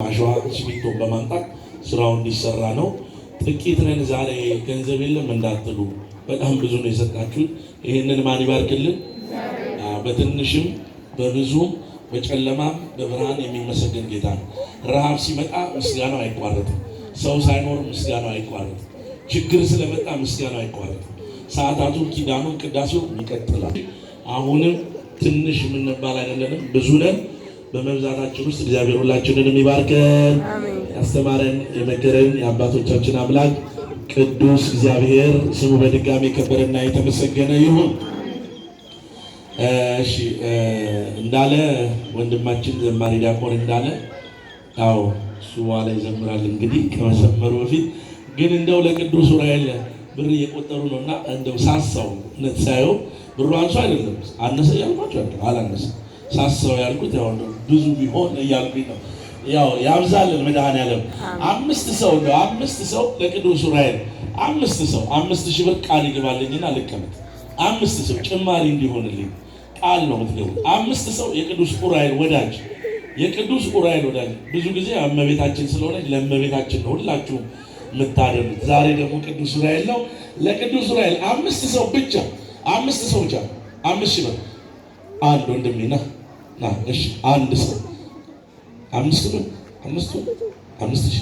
አሸዋ ሲሚንቶ በማምጣት ስራው እንዲሰራ ነው። ጥቂት ነን ዛሬ ገንዘብ የለም እንዳትሉ፣ በጣም ብዙ ነው የሰጣችሁት። ይህንን ማን ይባርክልን? በትንሽም በብዙም በጨለማም በብርሃን የሚመሰገን ጌታ ነው። ረሃብ ሲመጣ ምስጋናው አይቋረጥም። ሰው ሳይኖር ምስጋናው አይቋረጥም። ችግር ስለመጣ ምስጋናው አይቋረጥም። ሰዓታቱን፣ ኪዳኑን፣ ቅዳሴው ይቀጥላል። አሁንም ትንሽ የምንባል አይደለንም፣ ብዙ ነን። በመብዛታችን ውስጥ እግዚአብሔር ሁላችንንም ይባርከን። ያስተማረን የመከረን የአባቶቻችን አምላክ ቅዱስ እግዚአብሔር ስሙ በድጋሚ የከበረና የተመሰገነ ይሁን። እሺ እንዳለ ወንድማችን ዘማሪ ዲያቆን እንዳለ ያው እሱ ዋላ ይዘምራል። እንግዲህ ከመሰመሩ በፊት ግን እንደው ለቅዱስ ዑራኤል ብር እየቆጠሩ ነውና እንደው ሳሳው ነሳየው ብሩ አንሱ አይደለም አነሰ ያልኳቸው አላነሰ ሳሳው ያልኩት ያው ብዙ ቢሆን እያልኩኝ ነው። ያው ያብዛልን መድኃኔዓለም። አምስት ሰው ለቅዱስ ዑራኤል 5,000 ብር ቃል ይገባልኝና ልቀመጥ። 5 ሰው ጭማሪ እንዲሆንልኝ ቃል ነው የምትገቡ። 5 ሰው የቅዱስ ዑራኤል ወዳጅ ብዙ ጊዜ እመቤታችን ስለሆነች ለእመቤታችን ነው ሁላችሁም የምታደርጉት። ዛሬ ደግሞ ቅዱስ ዑራኤል ነው። ለቅዱስ ዑራኤል 5 ሰው ብቻ 5,000 ብር አንድ ወንድሜ ና እሺ፣ አንድ ሰው 5,000 ብር 5,000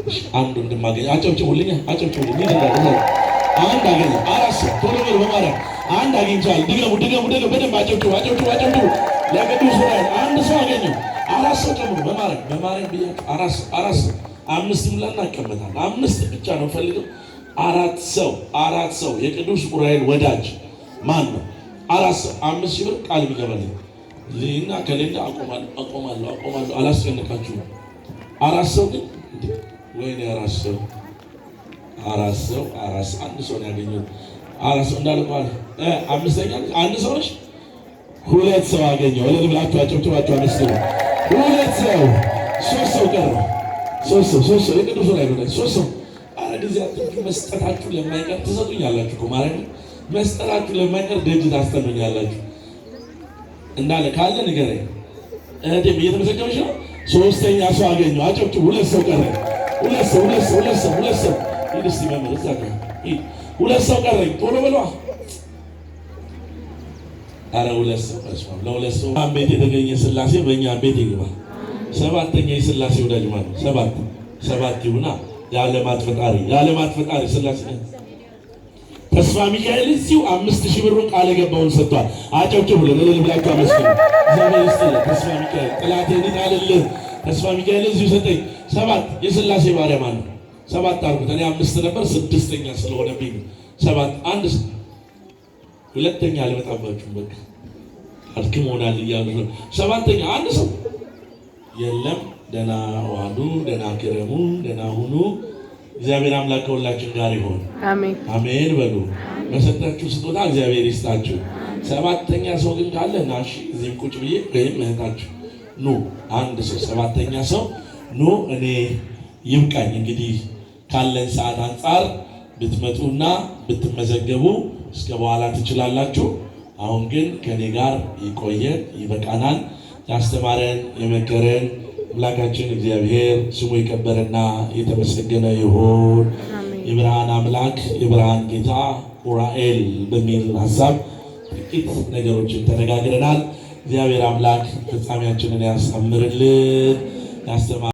እሺ፣ አንድ ወንድም አገኘ። አጨብጭቡልኝ። አንድ አገኘ። 4 ሰው ቶሎ በል በማርያም አንድ አግኝቻለሁ። ድገሙ በደንብ አጨብጭቡ። ለቅዱስ ዑራኤል አንድ ሰው አገኘ። 4 ሰው ጨምሩ በማርያም ብያችሁ 4 ሰው 5 ይሙላና አቀመጣለሁ። 5 ብቻ ነው ፈልገው። 4 ሰው የቅዱስ ዑራኤል ወዳጅ ማን ነው? 4 ሰው 5,000 ብር ቃል የሚገባልኝ ሊና ከሌላ አቆማለሁ። አላስጨንቃችሁም። 4 ሰው ግን ወይኔ 4 ሰው አንድ ሰው ነው ያገኘሁት። 4 ሰው እንዳለ ማለት አምስተኛ አንድ ሰው ነሽ። 2 ሰው አገኘሁ። ወለል ብላችሁ አጨብጭባችሁ አመስግኑ። 2 ሰው 3 ሰው ቀረ። 3 ሰው የቅዱስ ዑራኤል ወዳጅ 3 ሰው ጊዜ መስጠታችሁ ለማይቀር ትሰጡኛላችሁ እኮ ማለት መስጠታችሁ ለማይቀር ደጅ ታስተምኛላችሁ። እንዳለ ካለ ንገረኝ። እህቴም እየተመሰገነች ነው። 3ኛ ሰው አገኘሁ። አጨብጭቡ። 2 ሰው ቀረ። 2 ሰው ሂድ እስኪ መምህር እዛ ጋር ሂድ። 2 ሰው ቀረኝ። ቶሎ በሏ። ኧረ 2 ሰው ለ2 ሰው ቤት የተገኘ ሥላሴ በእኛ ቤት ይግባ። 7ኛ የሥላሴ ወዳጅ ማለት ነው። 7 ይሁና። የዓለማት ፈጣሪ ሥላሴ ተስፋ ሚካኤል እዚሁ 5,000 ብሩን ቃል የገባውን ሰጥቷል። አጨብጭቡልን። እልል ብላችሁ አመስግኑ። እግዚአብሔር ይስጥልን። ተስፋ ሚካኤል ጠላቴን ይጣልልህ። ተስፋ ሚካኤል እዚሁ ሰጠኝ። 7 የሥላሴ ባሪያ ማለት ነው። 7 አልኩት እኔ 5 ነበር 6ኛ ስለሆነብኝ 7 አንድ 2ኛ አልመጣባችሁም በቃ አድክሞናል እያሉ ነው። 7ኛ አንድ ሰው የለም። ደህና ዋሉ፣ ደህና ክረሙ፣ ደህና ሁኑ። እግዚአብሔር አምላክ ከሁላችን ጋር ይሆን። አሜን በሉ። በሰጣችሁ ስጦታ እግዚአብሔር ይስጣችሁ። 7ኛ ሰው ግን ካለ ናሽ እዚህም ቁጭ ብዬ ወይም እህታችሁ ኑ። አንድ ሰው 7ኛ ሰው ኑ። እኔ ይብቃኝ። እንግዲህ ካለን ሰዓት አንጻር ብትመጡና ብትመዘገቡ እስከ በኋላ ትችላላችሁ። አሁን ግን ከኔ ጋር ይቆየን፣ ይበቃናል። ያስተማረን የመከረን አምላካችን እግዚአብሔር ስሙ የከበረና የተመሰገነ ይሁን። የብርሃን አምላክ የብርሃን ጌታ ዑራኤል በሚል ሀሳብ ጥቂት ነገሮችን ተነጋግረናል። እግዚአብሔር አምላክ ፍጻሜያችንን ያሳምርልን።